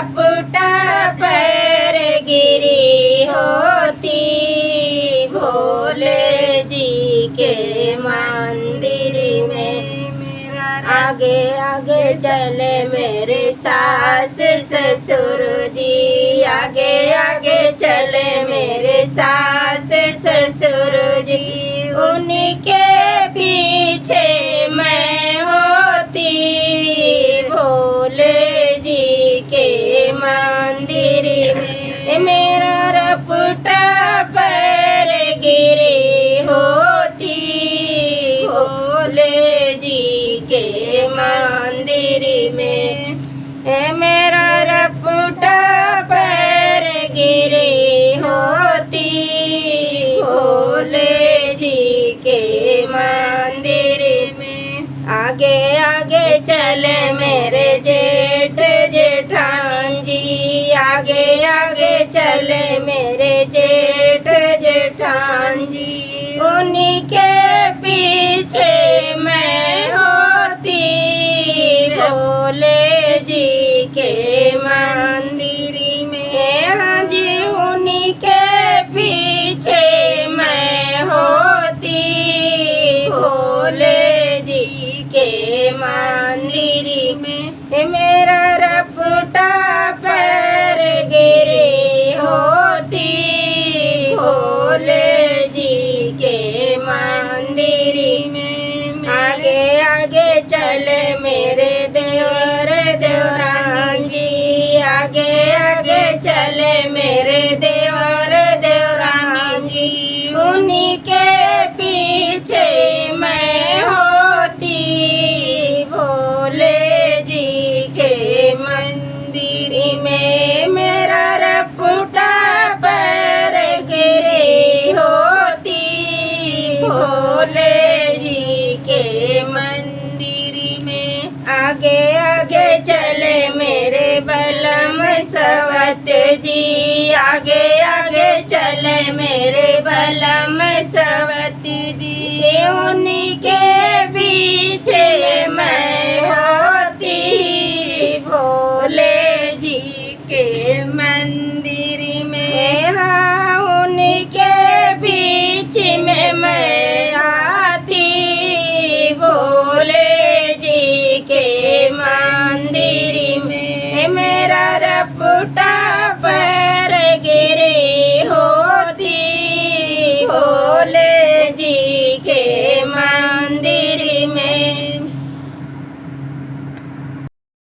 रपटा पर गिरी होती, भोले जी के मंदिर में। आगे आगे चले मेरे सास ससुर जी, आगे आगे चले मेरे सास ससुर जी, उन्हीं के पीछे मैं होती, भोले जी के मंदिर में। मेरा रपटा पर गिरी होती, भोले जी के मंदिर में। मेरा रपटा पर गिरी होती, भोले जी के मंदिर में। आगे आगे चले मेरे जेठ जेठान जी, आगे आगे चले मेरे जेठ जेठान जी, उन्हीं के पीछे मैं होती, भोले जी के मंदिर में। हाँ जी, उन्हीं के पीछे मैं होती, भोले जी के मंदिर में। मेरा रपटा पर गिरी होती, भोले जी के मंदिर में। आगे आगे चले मेरे देवर देवरान जी, आगे आगे चले मेरे देवर देवरान जी, उन्हीं के पीछे मैं होती, भोले जी के मंदिर में। मेरा रपटा पर गिरी होती, भोले जी के मंदिर में। आगे आगे चले मेरे बलम सवत जी, आगे आगे चले मेरे बलम सवत जी, उन्हीं के पीछे मैं होती, भोले जी के मंदिर में। हाँ, उन्हीं के बीच में मैं आती, भोले जी के मंदिर में। मेरा रपटा